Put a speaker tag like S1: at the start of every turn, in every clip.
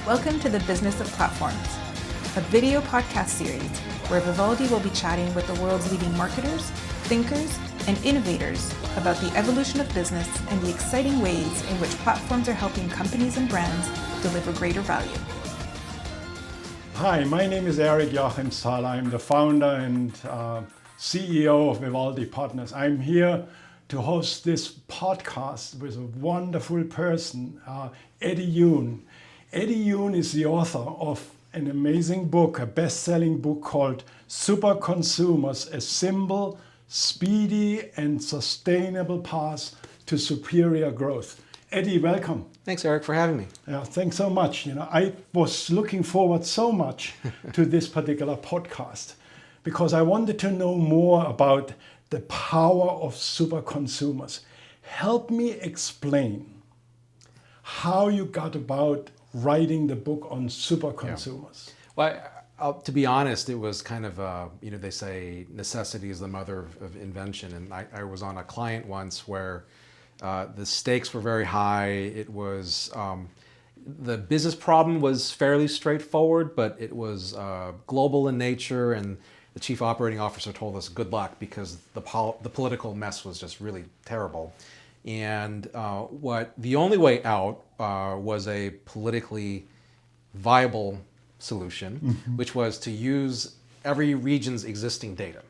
S1: Welcome to the Business of Platforms, a video podcast series where Vivaldi will be chatting with the world's leading marketers, thinkers, and innovators about the evolution of business and the exciting ways in which platforms are helping companies and brands deliver greater value.
S2: Hi, my name is Erich Joachimsthaler. I'm the founder and CEO of Vivaldi Partners. I'm here to host this podcast with a wonderful person, Eddie Yoon. Eddie Yoon is the author of an amazing book, a best-selling book called Superconsumers, a simple, speedy, and sustainable path to superior growth. Eddie, welcome.
S3: Thanks, Erich, for having me.
S2: Yeah, thanks so much. I was looking forward so much to this particular podcast because I wanted to know more about the power of superconsumers. Help me explain how you got about writing the book on superconsumers.
S3: Yeah. Well, to be honest, it was kind of, they say necessity is the mother of invention. And I was on a client once where the stakes were very high. It was, the business problem was fairly straightforward, but it was global in nature. And the chief operating officer told us good luck because the political mess was just really terrible. And the only way out was a politically viable solution, which was to use every region's existing data,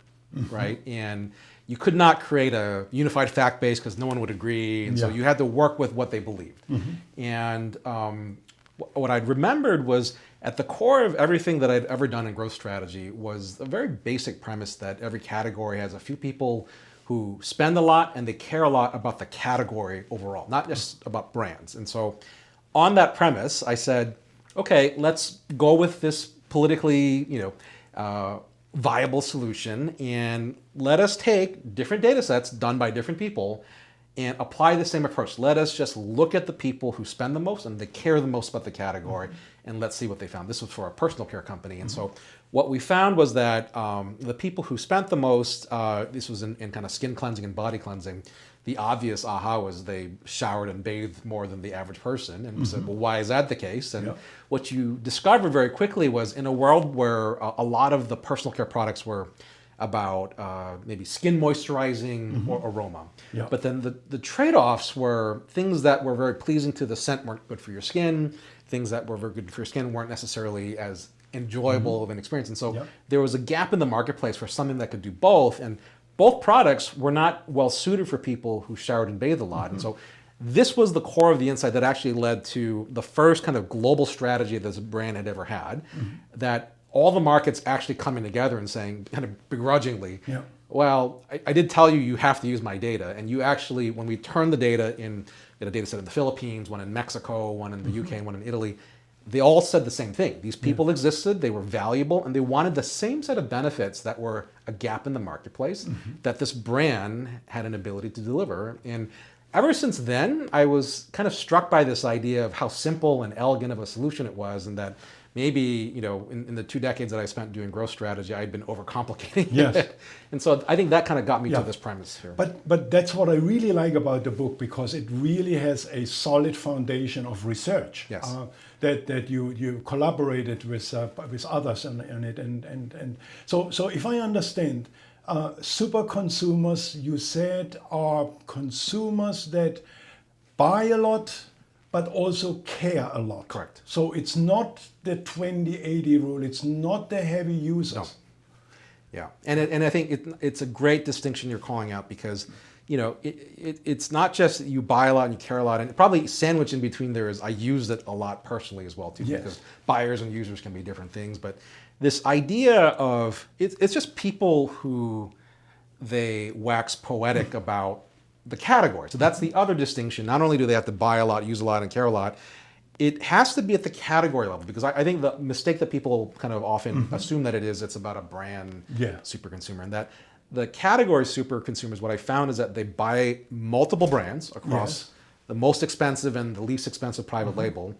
S3: right? And you could not create a unified fact base because no one would agree, and so you had to work with what they believed. And what I'd remembered was at the core of everything that I'd ever done in growth strategy was a very basic premise that every category has a few people who spend a lot and they care a lot about the category overall, not just about brands. And so on that premise, I said, okay, let's go with this politically viable solution and let us take different data sets done by different people and apply the same approach. Let us just look at the people who spend the most and they care the most about the category and let's see what they found. This was for a personal care company. And so what we found was that the people who spent the most, this was in kind of skin cleansing and body cleansing, the obvious aha was they showered and bathed more than the average person. And we said, well, why is that the case? And what you discovered very quickly was in a world where a lot of the personal care products were about maybe skin moisturizing or aroma. But then the trade-offs were things that were very pleasing to the scent weren't good for your skin, things that were very good for your skin weren't necessarily as enjoyable of an experience. And so there was a gap in the marketplace for something that could do both. And both products were not well suited for people who showered and bathed a lot. And so this was the core of the insight that actually led to the first kind of global strategy that this brand had ever had, that all the markets actually coming together and saying kind of begrudgingly, well, I did tell you have to use my data. And you actually, when we turned the data in, we had a data set in the Philippines, one in Mexico, one in the UK, and one in Italy, they all said the same thing. These people existed, they were valuable, and they wanted the same set of benefits that were a gap in the marketplace that this brand had an ability to deliver. And ever since then, I was kind of struck by this idea of how simple and elegant of a solution it was, and that maybe, in the 2 decades that I spent doing growth strategy, I'd been overcomplicating it. And so I think that kind of got me to this premise here.
S2: But that's what I really like about the book, because it really has a solid foundation of research. That you collaborated with others on it. And so if I understand, super consumers, you said, are consumers that buy a lot, but also care a lot.
S3: Correct.
S2: So it's not the 20-80 rule. It's not the heavy users.
S3: No. Yeah, and I think it's a great distinction you're calling out because, it's not just that you buy a lot and you care a lot, and probably sandwiched in between there is I use it a lot personally as well too, because buyers and users can be different things. But this idea of it's just people who they wax poetic about the category. So that's the other distinction. Not only do they have to buy a lot, use a lot, and care a lot, it has to be at the category level, because I think the mistake that people kind of often assume that it's about a brand super consumer, and that the category super consumers, what I found is that they buy multiple brands across the most expensive and the least expensive private label.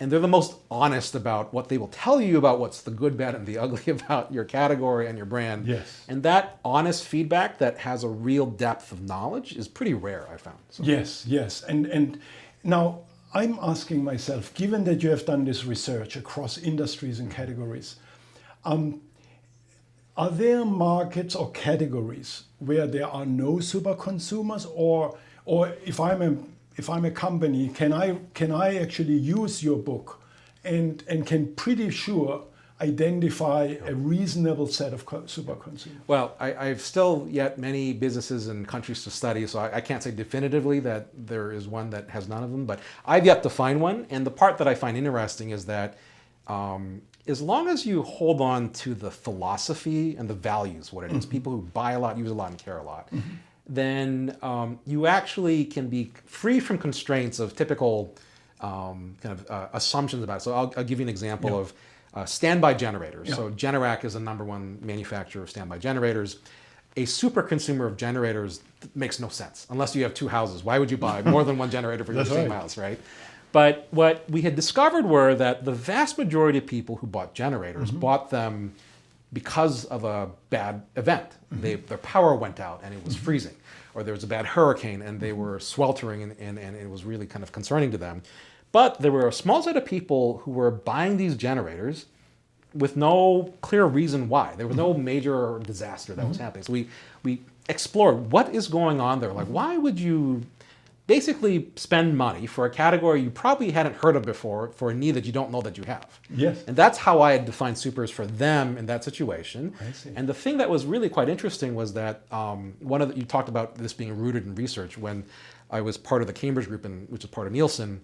S3: And they're the most honest about what they will tell you about what's the good, bad, and the ugly about your category and your brand. And that honest feedback that has a real depth of knowledge is pretty rare, I found. So.
S2: Yes. And now I'm asking myself, given that you have done this research across industries and categories, are there markets or categories where there are no super consumers, or if I'm a company, can I actually use your book and can pretty sure identify a reasonable set of super consumers?
S3: Well, I've still yet many businesses and countries to study, so I can't say definitively that there is one that has none of them, but I've yet to find one. And the part that I find interesting is that as long as you hold on to the philosophy and the values, what it is, people who buy a lot, use a lot, and care a lot, then you actually can be free from constraints of typical assumptions about it. So I'll give you an example of standby generators. So Generac is the #1 manufacturer of standby generators. A super consumer of generators makes no sense unless you have 2 houses. Why would you buy more than one generator for your same house, right? But what we had discovered were that the vast majority of people who bought generators bought them because of a bad event. Their power went out and it was freezing, or there was a bad hurricane and they were sweltering and it was really kind of concerning to them. But there were a small set of people who were buying these generators with no clear reason why. There was no major disaster that was happening. So we explored what is going on there. Like, why would you basically spend money for a category you probably hadn't heard of before for a need that you don't know that you have?
S2: Yes.
S3: And that's how I had defined supers for them in that situation.
S2: I see.
S3: And the thing that was really quite interesting was that you talked about this being rooted in research. When I was part of the Cambridge group, which is part of Nielsen,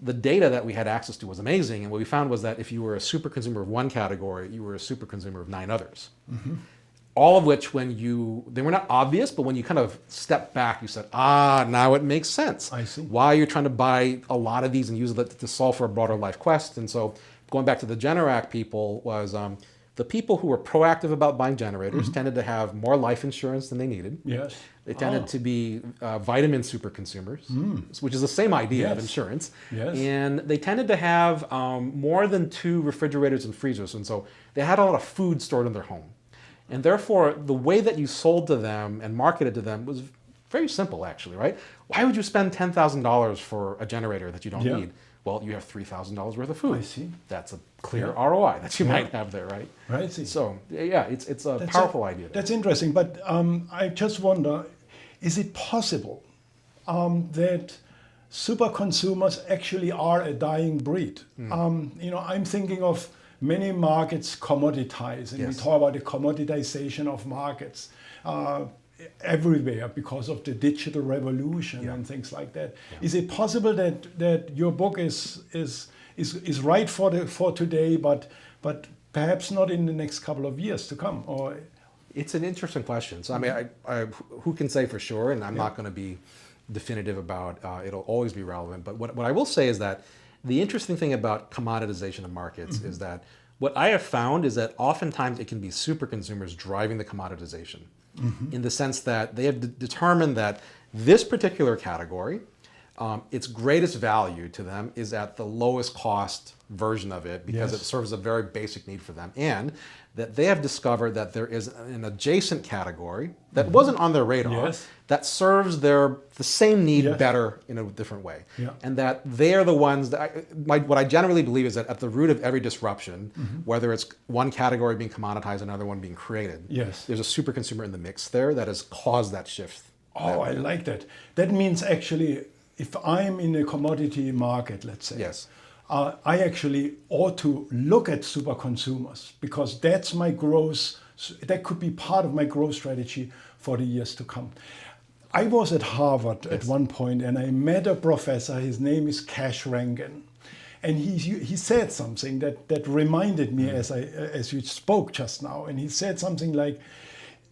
S3: the data that we had access to was amazing. And what we found was that if you were a super consumer of one category, you were a super consumer of 9 others. All of which, they were not obvious, but when you kind of stepped back, you said, now it makes sense.
S2: I see.
S3: Why you're trying to buy a lot of these and use it to solve for a broader life quest. And so going back to the Generac people was the people who were proactive about buying generators tended to have more life insurance than they needed.
S2: Yes.
S3: They tended to be vitamin super consumers, which is the same idea of insurance.
S2: Yes.
S3: And they tended to have more than 2 refrigerators and freezers. And so they had a lot of food stored in their home. And therefore, the way that you sold to them and marketed to them was very simple, actually, right? Why would you spend $10,000 for a generator that you don't need? Well, you have $3,000 worth of food.
S2: I see.
S3: That's a clear ROI that you might have there, right?
S2: Right. See.
S3: So, yeah, it's a powerful idea.
S2: That's interesting, but I just wonder, is it possible that super consumers actually are a dying breed? I'm thinking of many markets commoditize, and we talk about the commoditization of markets everywhere because of the digital revolution and things like that. Is it possible that your book is right for today, but perhaps not in the next couple of years to come? Or
S3: it's an interesting question. So I mean, who can say for sure? And I'm not going to be definitive about it'll always be relevant. But what I will say is that the interesting thing about commoditization of markets is that what I have found is that oftentimes it can be super consumers driving the commoditization in the sense that they have determined that this particular category, its greatest value to them is at the lowest cost version of it because it serves a very basic need for them. And that they have discovered that there is an adjacent category that wasn't on their radar that serves the same need better in a different way. And that they're the ones that, what I generally believe is that at the root of every disruption, whether it's one category being commoditized, another one being created, there's a super consumer in the mix there that has caused that shift.
S2: Oh, I like that. That means actually, if I'm in a commodity market, let's say, I actually ought to look at super consumers because that's my growth. That could be part of my growth strategy for the years to come. I was at Harvard at one point and I met a professor. His name is Kash Rangan. And he said something that reminded me as you spoke just now. And he said something like,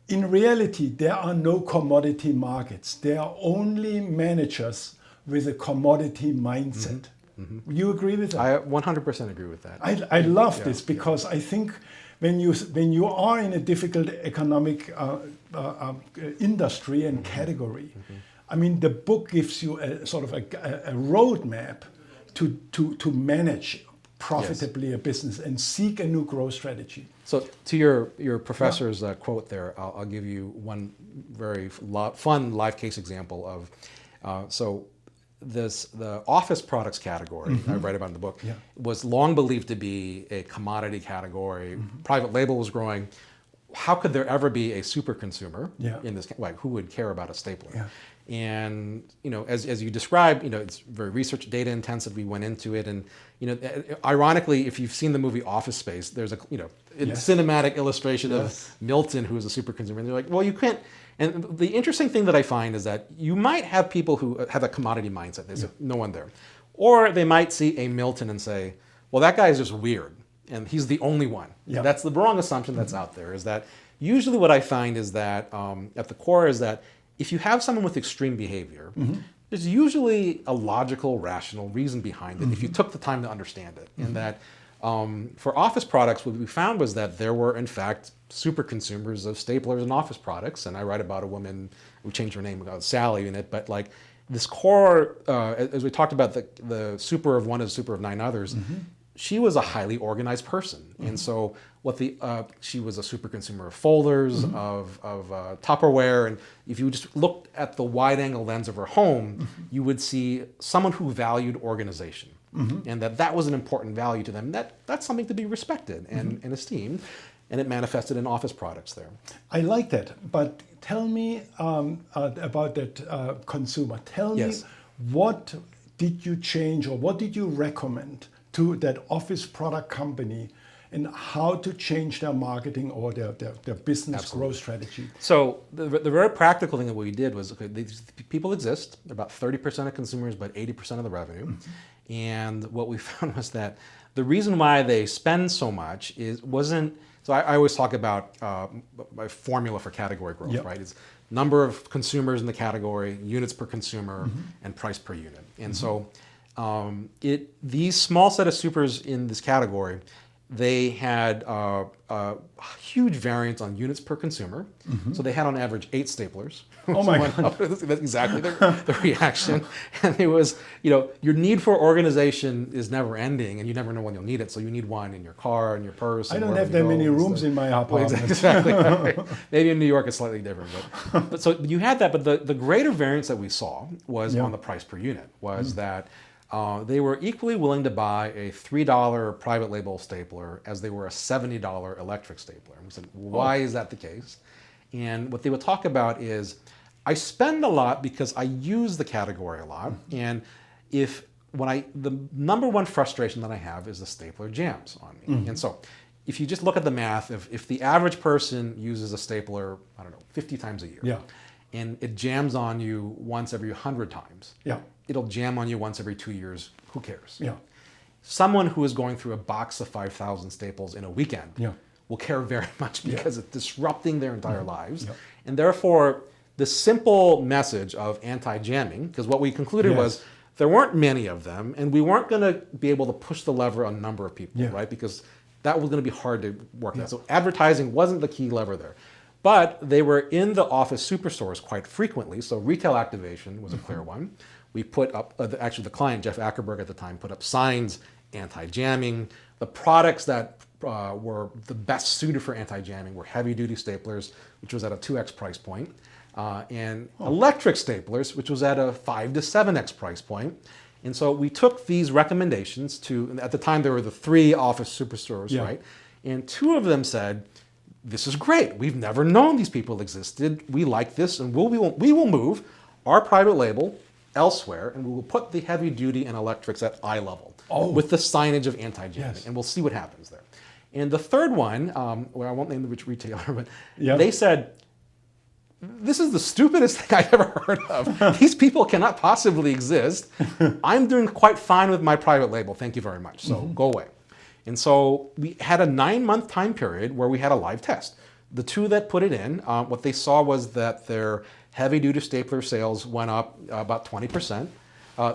S2: in reality, there are no commodity markets. There are only managers with a commodity mindset. You agree with that?
S3: I 100% agree with that.
S2: I love this because I think when you are in a difficult economic industry and category, I mean, the book gives you a sort of a roadmap to manage profitably a business and seek a new growth strategy.
S3: So to your professor's quote there, I'll give you one very fun live case example of, so the office products category, I write about in the book, was long believed to be a commodity category. Private label was growing. How could there ever be a super consumer in this? Like, who would care about a stapler?
S2: Yeah.
S3: And as you described, it's very research data intensive. We went into it, and ironically, if you've seen the movie Office Space, there's a cinematic illustration of Milton, who is a super consumer, and they're like, well, you can't. And the interesting thing that I find is that you might have people who have a commodity mindset. There's no one there, or they might see a Milton and say, well, that guy is just weird, and he's the only one.
S2: Yeah.
S3: That's the wrong assumption that's out there. Is that usually what I find is that at the core is that if you have someone with extreme behavior, there's usually a logical, rational reason behind it if you took the time to understand it. And that for office products, what we found was that there were, in fact, super consumers of staplers and office products. And I write about a woman, we changed her name, Sally in it, but like this core, as we talked about the super of one is super of nine others, she was a highly organized person. And so she was a super consumer of folders, of Tupperware, and if you just looked at the wide angle lens of her home, you would see someone who valued organization. And that was an important value to them. That's something to be respected and esteemed, and it manifested in office products there.
S2: I like that, but tell me about that consumer. Tell me, what did you change or what did you recommend to that office product company and how to change their marketing or their business growth strategy?
S3: So the very practical thing that we did was, okay, these people exist, about 30% of consumers, but 80% of the revenue. And what we found was that the reason why they spend so much wasn't, so I always talk about my formula for category growth, right? It's number of consumers in the category, units per consumer, and price per unit. And so these small set of supers in this category, they had a huge variance on units per consumer. So they had on average 8 staplers.
S2: Oh my God.
S3: That's exactly the reaction. And it was, your need for organization is never ending and you never know when you'll need it. So you need one in your car, in your purse.
S2: I don't have that many rooms in my apartment.
S3: Exactly. Right. Maybe in New York it's slightly different. But so you had that, but the greater variance that we saw was on the price per unit, was that they were equally willing to buy a $3 private label stapler as they were a $70 electric stapler. And we said, why is that the case? And what they would talk about is, I spend a lot because I use the category a lot. And the number one frustration that I have is the stapler jams on me. And so if you just look at the math, if the average person uses a stapler, 50 times a year, and it jams on you once every 100 times, it'll jam on you once every 2 years, who cares? Someone who is going through a box of 5,000 staples in a weekend will care very much because it's disrupting their entire lives. And therefore, the simple message of anti-jamming, because what we concluded was there weren't many of them, and we weren't going to be able to push the lever on a number of people, right? Because that was going to be hard to work out. So advertising wasn't the key lever there. But they were in the office superstores quite frequently, so retail activation was a clear one. We put up, actually the client, Jeff Ackerberg at the time, put up signs, anti-jamming. The products that were the best suited for anti-jamming were heavy-duty staplers, which was at a 2x price point, and electric staplers, which was at a 5 to 7x price point. And so we took these recommendations to, at the time there were the 3 office superstores, right? And 2 of them said, this is great. We've never known these people existed. We like this, and we will move our private label elsewhere, and we will put the heavy duty and electrics at eye level with the signage of anti-jamming, and we'll see what happens there. And the third one, where I won't name which retailer, but they said, this is the stupidest thing I've ever heard of. These people cannot possibly exist. I'm doing quite fine with my private label. Thank you very much. So go away. And so we had a 9-month time period where we had a live test. The 2 that put it in, what they saw was that their heavy-duty stapler sales went up about 20%.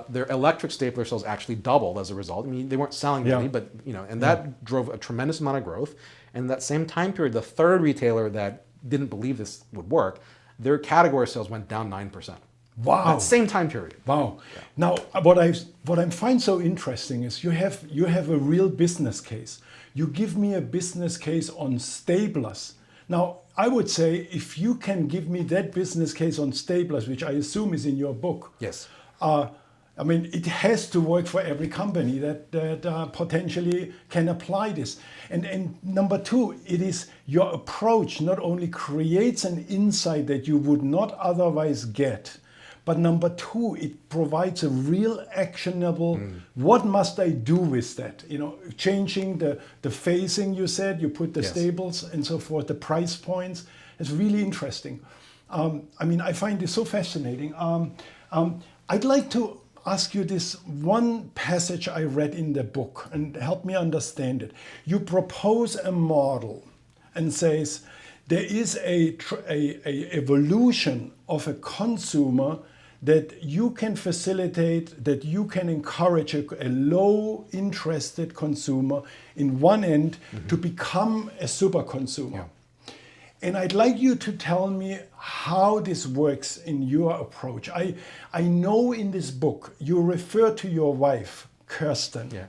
S3: Their electric stapler sales actually doubled as a result. I mean, they weren't selling many, but and that drove a tremendous amount of growth. And that same time period, the third retailer that didn't believe this would work, their category sales went down 9%.
S2: Wow!
S3: That same time period.
S2: Wow! Now, what I find so interesting is you have a real business case. You give me a business case on staplers. Now, I would say if you can give me that business case on staplers, which I assume is in your book,
S3: yes,
S2: I mean, it has to work for every company that potentially can apply this. And number two, it is your approach not only creates an insight that you would not otherwise get, but number two, it provides a real actionable, what must I do with that? You know, changing the phasing, you said, you put the stables and so forth, the price points. It's really interesting. I mean, I find this so fascinating. I'd like to ask you this one passage I read in the book and help me understand it. You propose a model and says there is a evolution of a consumer that you can facilitate, that you can encourage a low interested consumer in one end to become a super consumer. Yeah. And I'd like you to tell me how this works in your approach. I know in this book you refer to your wife, Kirsten. Yeah.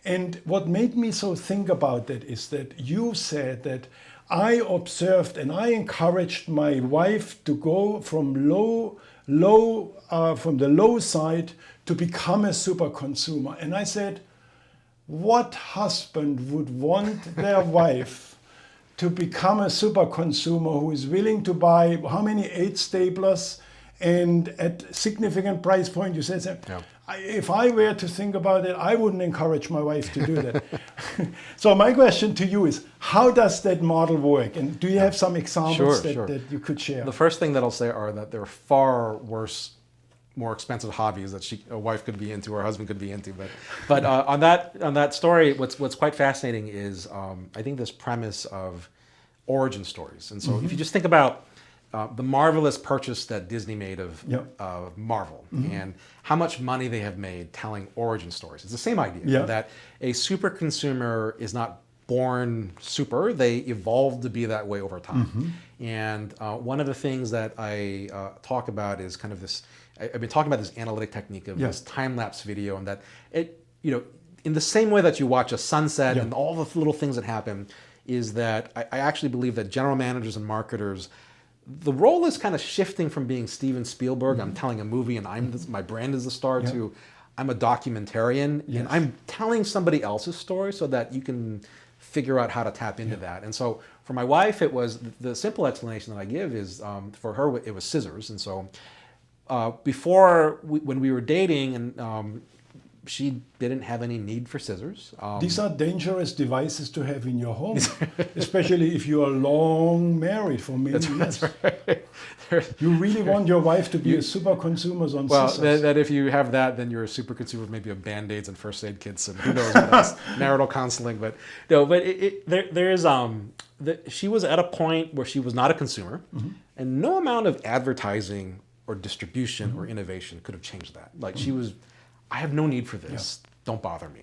S2: And what made me so think about that is that you said that I observed and I encouraged my wife to go from from the low side to become a super consumer. And I said, what husband would want their wife to become a super consumer who is willing to buy how many 8 staplers and at significant price point? You said, yeah. If I were to think about it, I wouldn't encourage my wife to do that. So my question to you is, how does that model work? And do you have some examples that you could share?
S3: The first thing that I'll say are that there are far worse, more expensive hobbies that a wife could be into or a husband could be into. But on that story, what's quite fascinating is I think this premise of origin stories. And so if you just think about the marvelous purchase that Disney made of Marvel and how much money they have made telling origin stories. It's the same idea that a super consumer is not born super, they evolved to be that way over time. And one of the things that I talk about is kind of this, I've been talking about this analytic technique of this time-lapse video, and that it, you know, in the same way that you watch a sunset and all the little things that happen, is that I actually believe that general managers and marketers, the role is kind of shifting from being Steven Spielberg, I'm telling a movie and my brand is the star, to I'm a documentarian and I'm telling somebody else's story so that you can figure out how to tap into that. And so for my wife, it was the simple explanation that I give is for her, it was scissors. And so when we were dating, and she didn't have any need for scissors.
S2: These are dangerous devices to have in your home, especially if you are long married for many years. Right. You really want your wife to be a super consumer on scissors.
S3: Well, that if you have that, then you're a super consumer maybe of Band-Aids and first aid kits and who knows what else, marital counseling. But no, but there is she was at a point where she was not a consumer, and no amount of advertising or distribution or innovation could have changed that. Like she was, I have no need for this. Don't bother me.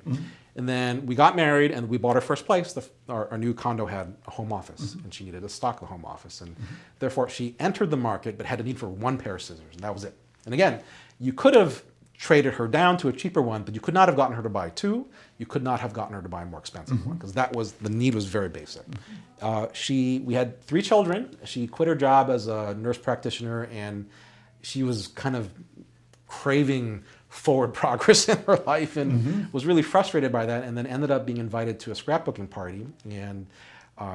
S3: And then we got married and we bought our first place. Our new condo had a home office and she needed to stock the home office. And therefore she entered the market but had a need for one pair of scissors, and that was it. And again, you could have traded her down to a cheaper one, but you could not have gotten her to buy 2. You could not have gotten her to buy a more expensive one, because the need was very basic. We had 3 children. She quit her job as a nurse practitioner, and she was kind of craving forward progress in her life and was really frustrated by that, and then ended up being invited to a scrapbooking party. And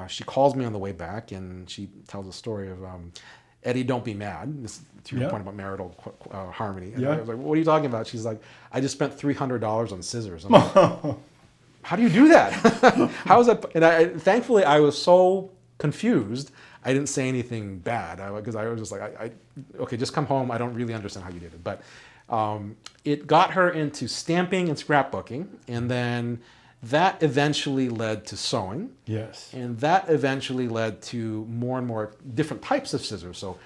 S3: she calls me on the way back and she tells a story of, Eddie, don't be mad. This, to your point about marital harmony. And I was like, what are you talking about? She's like, I just spent $300 on scissors. I'm like, how do you do that? How is that? And thankfully I was so confused, I didn't say anything bad, because I was just like, okay, just come home. I don't really understand how you did it. But it got her into stamping and scrapbooking, and then that eventually led to sewing.
S2: Yes.
S3: And that eventually led to more and more different types of scissors. So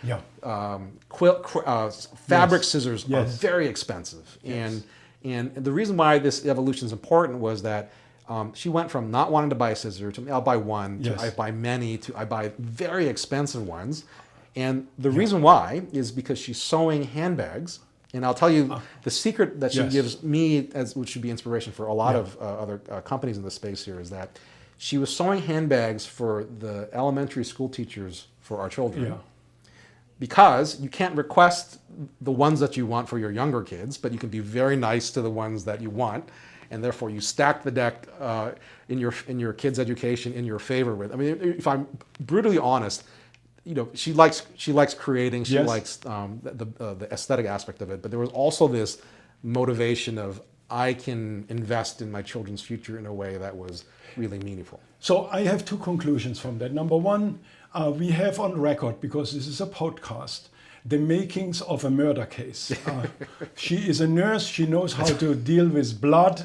S3: fabric scissors are very expensive. Yes. And the reason why this evolution is important was that she went from not wanting to buy a scissor to I'll buy one, to I buy many, to I buy very expensive ones. And the reason why is because she's sewing handbags. And I'll tell you the secret that she gives me, which should be inspiration for a lot of other companies in the space here, is that she was sewing handbags for the elementary school teachers for our children. because you can't request the ones that you want for your younger kids, but you can be very nice to the ones that you want, and therefore you stack the deck in your kids' education in your favor with. I mean, if I'm brutally honest, she likes creating, she likes the aesthetic aspect of it, but there was also this motivation of, I can invest in my children's future in a way that was really meaningful.
S2: So I have two conclusions from that. Number one, we have on record, because this is a podcast, the makings of a murder case. She is a nurse. She knows how to deal with blood.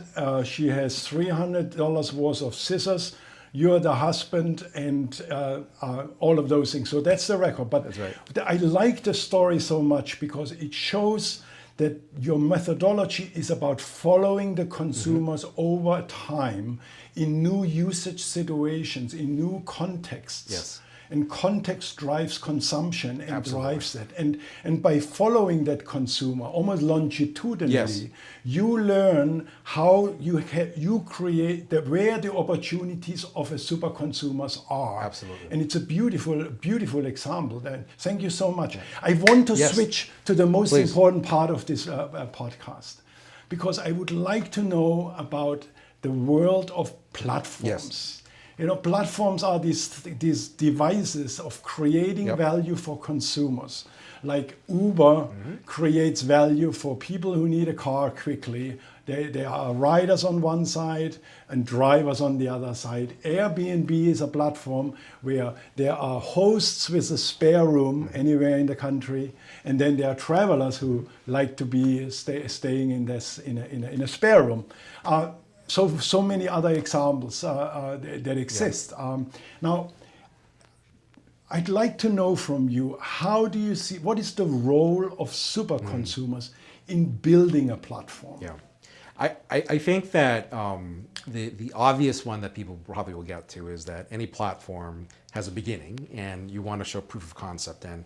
S2: She has $300 worth of scissors. You're the husband, and all of those things. So that's the record. But
S3: that's right.
S2: I like the story so much because it shows that your methodology is about following the consumers over time in new usage situations, in new contexts.
S3: Yes.
S2: And context drives consumption and
S3: Absolutely.
S2: drives that. And by following that consumer almost longitudinally,
S3: Yes.
S2: you learn how you create where the opportunities of a super consumers are.
S3: Absolutely.
S2: And it's a beautiful, beautiful example. Thank you so much. I want to
S3: Yes.
S2: switch to the most
S3: Please.
S2: important part of this podcast, because I would like to know about the world of platforms. Platforms are these devices of creating value for consumers. Like Uber creates value for people who need a car quickly. There are riders on one side and drivers on the other side. Airbnb is a platform where there are hosts with a spare room anywhere in the country, and then there are travelers who like to be staying in a spare room. So many other examples that exist. Now, I'd like to know from you, how do you see, what is the role of super consumers in building a platform?
S3: Yeah, I think that the obvious one that people probably will get to is that any platform has a beginning, and you want to show proof of concept. And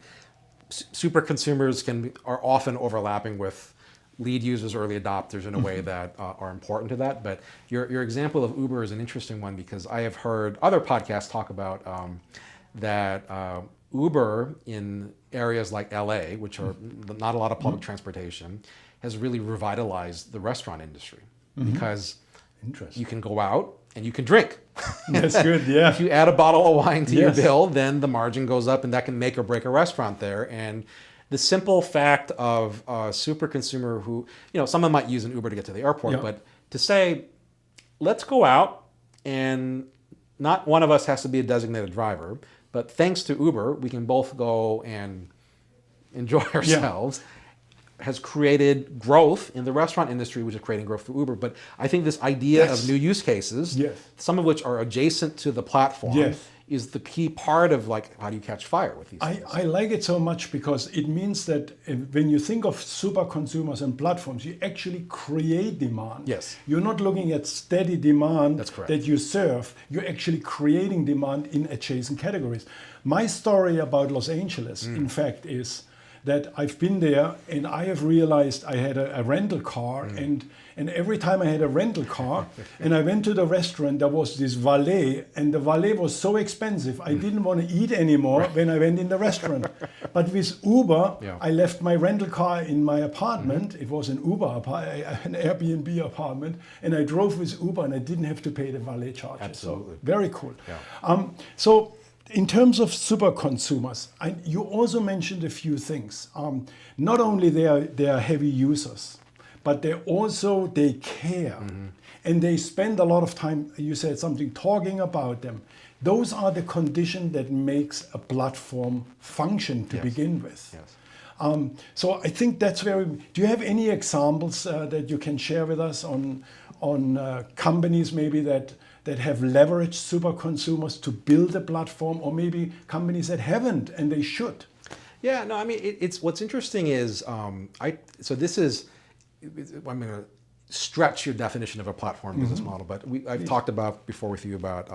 S3: super consumers are often overlapping with lead users, early adopters in a way that are important to that. But your example of Uber is an interesting one, because I have heard other podcasts talk about that Uber in areas like LA, which are not a lot of public transportation, has really revitalized the restaurant industry, because you can go out and you can drink.
S2: That's good, yeah.
S3: If you add a bottle of wine to your
S2: Yes.
S3: bill, then the margin goes up, and that can make or break a restaurant there. And the simple fact of a super consumer who, someone might use an Uber to get to the airport, but to say, let's go out, and not one of us has to be a designated driver, but thanks to Uber, we can both go and enjoy ourselves, has created growth in the restaurant industry, which is creating growth for Uber. But I think this idea of new use cases, some of which are adjacent to the platform, is the key part of how do you catch fire with these things.
S2: I like it so much, because it means that when you think of super consumers and platforms, you actually create demand.
S3: Yes.
S2: You're not looking at steady demand that you serve. You're actually creating demand in adjacent categories. My story about Los Angeles, in fact, is that I've been there, and I have realized I had a rental car, and every time I had a rental car and I went to the restaurant, there was this valet, and the valet was so expensive I didn't want to eat anymore when I went in the restaurant. But with Uber, I left my rental car in my apartment. It was an an Airbnb apartment, and I drove with Uber, and I didn't have to pay the valet charges.
S3: Absolutely.
S2: So very cool.
S3: Yeah.
S2: So in terms of super consumers, you also mentioned a few things. Not only they are heavy users, but they care, and they spend a lot of time. You said something talking about them. Those are the conditions that makes a platform function to begin with.
S3: Yes.
S2: So I think that's very. Do you have any examples that you can share with us on companies maybe that have leveraged super consumers to build a platform, or maybe companies that haven't and they should?
S3: Yeah, no, I mean, it's what's interesting is, I'm going to stretch your definition of a platform business model, but I've talked about before with you about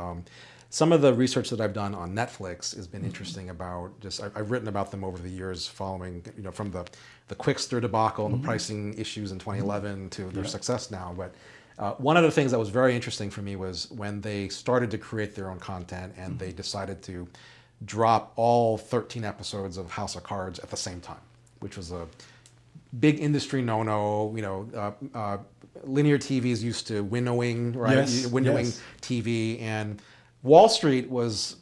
S3: some of the research that I've done on Netflix has been interesting about I've written about them over the years, following, from the Quickster debacle and the pricing issues in 2011 to their success now. But one of the things that was very interesting for me was when they started to create their own content, and they decided to drop all 13 episodes of House of Cards at the same time, which was a big industry no-no. Linear TV is used to winnowing, right?
S2: Yes,
S3: Windowing
S2: yes.
S3: TV, and Wall Street was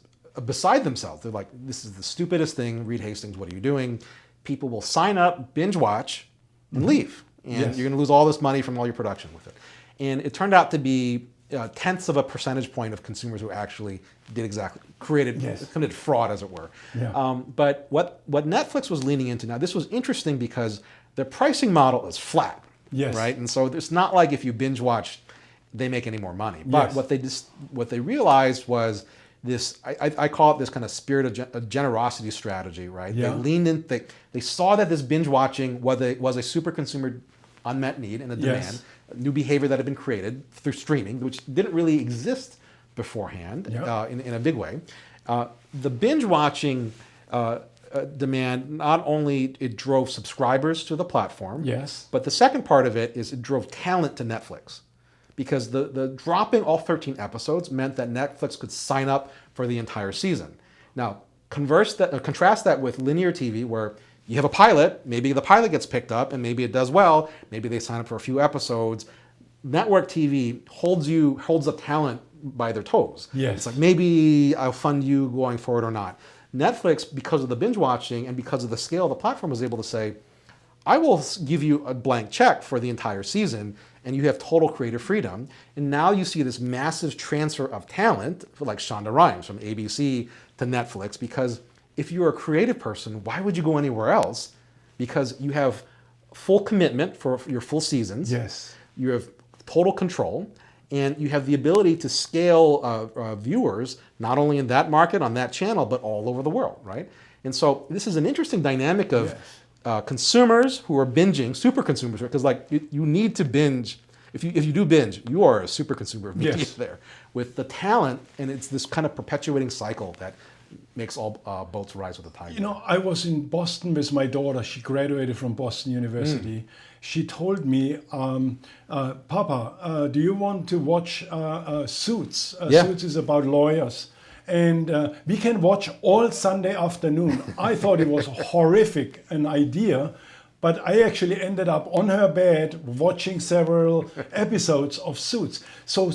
S3: beside themselves. They're like, this is the stupidest thing. Reed Hastings, what are you doing? People will sign up, binge watch, and leave. And
S2: Yes.
S3: you're going to lose all this money from all your production with it. And it turned out to be tenths of a percentage point of consumers who actually committed fraud, as it were.
S2: Yeah.
S3: But what Netflix was leaning into, now this was interesting because their pricing model is flat,
S2: Yes.
S3: right? And so it's not like if you binge watch, they make any more money. But
S2: Yes.
S3: what they realized was this, I call it this kind of spirit of generosity strategy, right?
S2: Yeah.
S3: They leaned in, they saw that this binge watching was a super consumer unmet need and a demand,
S2: Yes.
S3: a new behavior that had been created through streaming, which didn't really exist beforehand
S2: Yeah.
S3: in a big way. The binge watching demand, not only it drove subscribers to the platform,
S2: Yes.
S3: but the second part of it is it drove talent to Netflix. Because the dropping all 13 episodes meant that Netflix could sign up for the entire season. Now, contrast that with linear TV, where you have a pilot, maybe the pilot gets picked up and maybe it does well, maybe they sign up for a few episodes. Network TV holds the talent by their toes.
S2: Yes.
S3: It's like, maybe I'll fund you going forward or not. Netflix, because of the binge watching and because of the scale of the platform, was able to say, I will give you a blank check for the entire season, and you have total creative freedom. And now you see this massive transfer of talent, like Shonda Rhimes from ABC to Netflix, because if you're a creative person, why would you go anywhere else? Because you have full commitment for your full seasons.
S2: Yes.
S3: You have total control, and you have the ability to scale viewers, not only in that market, on that channel, but all over the world, right? And so this is an interesting dynamic of consumers who are binging, super consumers, because like you need to binge. If you do binge, you are a super consumer of media there with the talent, and it's this kind of perpetuating cycle that makes all boats rise with the tide.
S2: You know, I was in Boston with my daughter. She graduated from Boston University. She told me, Papa, do you want to watch Suits? Suits is about lawyers. And we can watch all Sunday afternoon. I thought it was horrific, an idea, but I actually ended up on her bed watching several episodes of Suits. So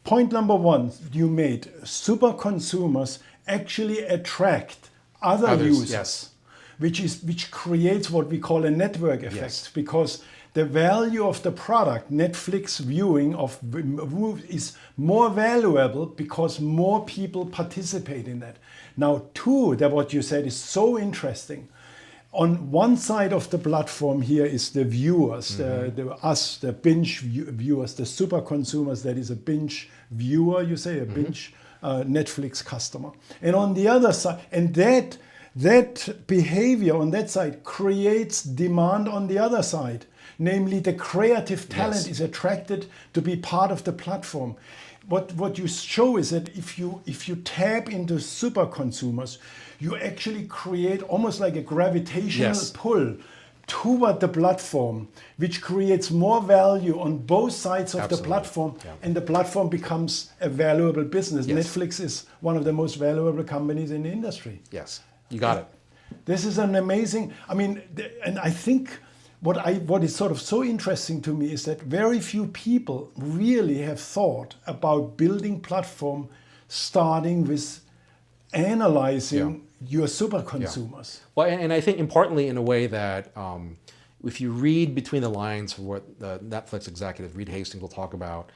S2: point number one you made, super consumers actually attract other users, which creates what we call a network effect, because the value of the product, Netflix viewing of is more valuable because more people participate in that. Now, that what you said is so interesting. On one side of the platform here is the viewers, the binge viewers, the super consumers. That is a binge viewer, you say, a binge Netflix customer. And on the other side, and that behavior on that side creates demand on the other side. Namely, the creative talent is attracted to be part of the platform. What you show is that if you tap into super consumers, you actually create almost like a gravitational pull toward the platform, which creates more value on both sides of the platform, and the platform becomes a valuable business. Netflix is one of the most valuable companies in the industry.
S3: Yes, you got it.
S2: This is an amazing, and I think what is sort of so interesting to me is that very few people really have thought about building platform starting with analyzing your super consumers.
S3: Well, and I think importantly in a way that if you read between the lines of what the Netflix executive Reed Hastings will talk about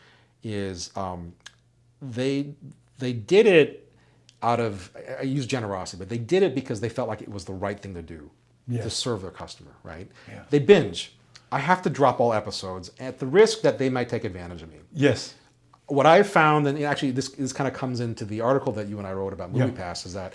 S3: is they did it out of, I use generosity, but they did it because they felt like it was the right thing to do. To serve their customer, right?
S2: Yeah.
S3: They binge. I have to drop all episodes at the risk that they might take advantage of me.
S2: Yes.
S3: What I've found, and actually this kind of comes into the article that you and I wrote about MoviePass, is that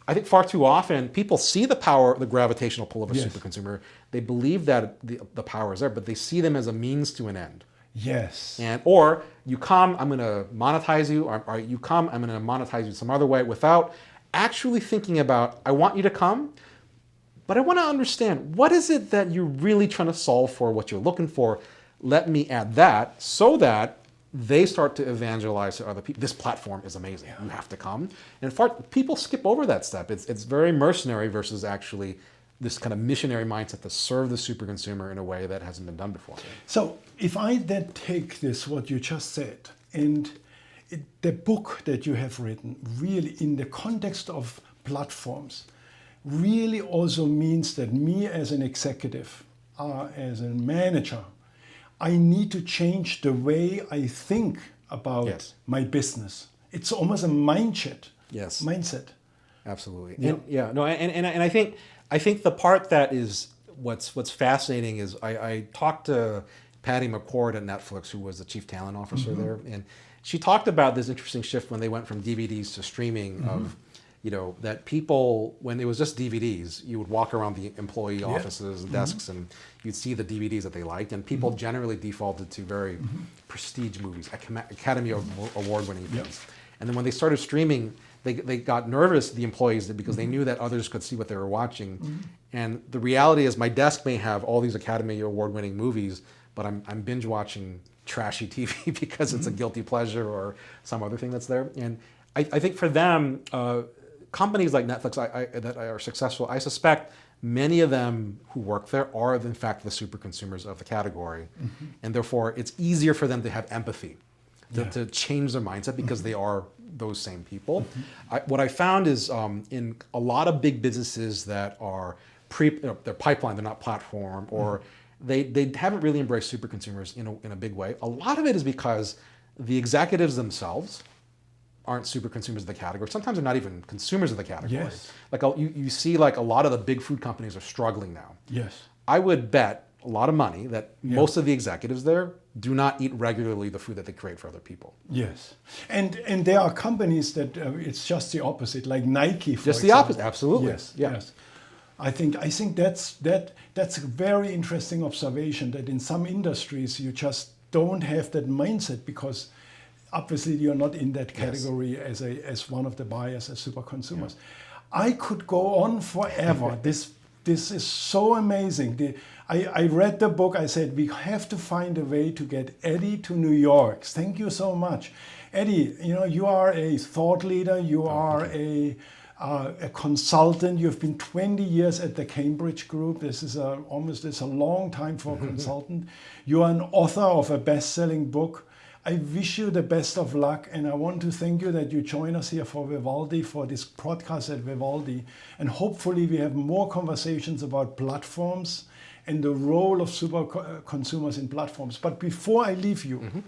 S3: I think far too often people see the power, the gravitational pull of a super consumer. They believe that the power is there, but they see them as a means to an end.
S2: Yes.
S3: Or you come, I'm going to monetize you, or you come, I'm going to monetize you some other way without actually thinking about, I want you to come, but I want to understand, what is it that you're really trying to solve for, what you're looking for? Let me add that so that they start to evangelize to other people. This platform is amazing. You have to come. And people skip over that step. It's very mercenary versus actually this kind of missionary mindset to serve the super consumer in a way that hasn't been done before.
S2: So if I then take this, what you just said, and the book that you have written, really in the context of platforms, really also means that me as an executive, as a manager, I need to change the way I think about my business. It's almost a mindset.
S4: Yes.
S2: Mindset.
S4: Absolutely.
S2: Yeah.
S4: And I think the part that is what's fascinating is I talked to Patty McCord at Netflix, who was the chief talent officer there, and she talked about this interesting shift when they went from DVDs to streaming of, that people, when it was just DVDs, you would walk around the employee offices and desks and you'd see the DVDs that they liked, and people generally defaulted to very prestige movies, Academy Award winning films. And then when they started streaming, they got nervous, the employees, because they knew that others could see what they were watching. And the reality is my desk may have all these Academy Award winning movies, but I'm binge watching trashy TV because it's a guilty pleasure or some other thing that's there. And I think for them, companies like Netflix that are successful, I suspect many of them who work there are in fact the super consumers of the category. And therefore it's easier for them to have empathy, to change their mindset because they are those same people. What I found is in a lot of big businesses that are they're pipeline, they're not platform, or they haven't really embraced super consumers in a big way. A lot of it is because the executives themselves aren't super consumers of the category. Sometimes they're not even consumers of the category.
S2: Yes.
S3: Like you see like a lot of the big food companies are struggling now.
S2: Yes.
S3: I would bet a lot of money that most of the executives there do not eat regularly the food that they create for other people.
S2: Yes. And there are companies that it's just the opposite, like Nike, for
S3: Just
S2: example.
S3: the opposite, absolutely.
S2: Yes.
S3: Yeah.
S2: Yes. I think that's a very interesting observation, that in some industries you just don't have that mindset because obviously you're not in that category as one of the buyers, as super consumers. I could go on forever. This is so amazing. I read the book. I said we have to find a way to get Eddie to New York. Thank you so much, Eddie. You are a thought leader. You are a consultant. You've been 20 years at the Cambridge Group. This is almost a long time for a consultant. You are an author of a best-selling book. I wish you the best of luck, and I want to thank you that you join us here for Vivaldi, for this podcast at Vivaldi, and hopefully we have more conversations about platforms and the role of super consumers in platforms. But before I leave you,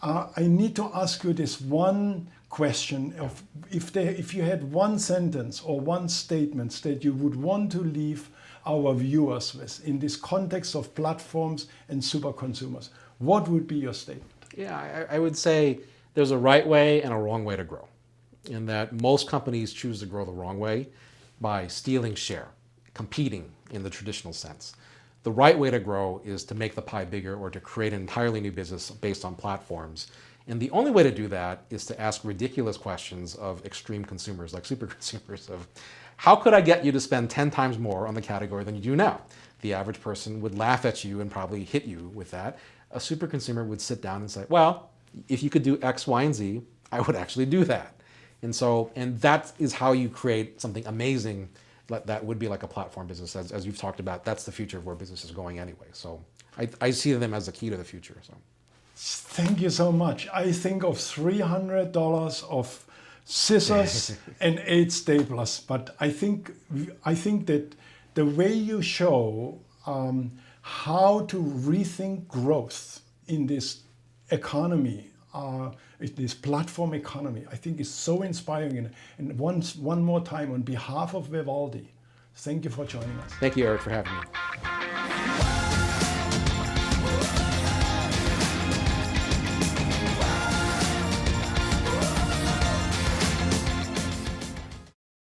S2: I need to ask you this one question: of if you had one sentence or one statement that you would want to leave our viewers with in this context of platforms and super consumers, what would be your statement?
S3: Yeah, I would say there's a right way and a wrong way to grow. In that most companies choose to grow the wrong way by stealing share, competing in the traditional sense. The right way to grow is to make the pie bigger or to create an entirely new business based on platforms. And the only way to do that is to ask ridiculous questions of extreme consumers, like super consumers, of how could I get you to spend 10 times more on the category than you do now? The average person would laugh at you and probably hit you with that. A super consumer would sit down and say, well, if you could do X, Y, and Z, I would actually do that. And that is how you create something amazing that would be like a platform business. As you've talked about, that's the future of where business is going anyway. So I see them as the key to the future. So
S2: thank you so much. I think of $300 of scissors and 8 staplers, but I think that the way you show how to rethink growth in this economy, this platform economy, I think is so inspiring. And one more time, on behalf of Vivaldi, thank you for joining us.
S3: thank you, Erich, for having me.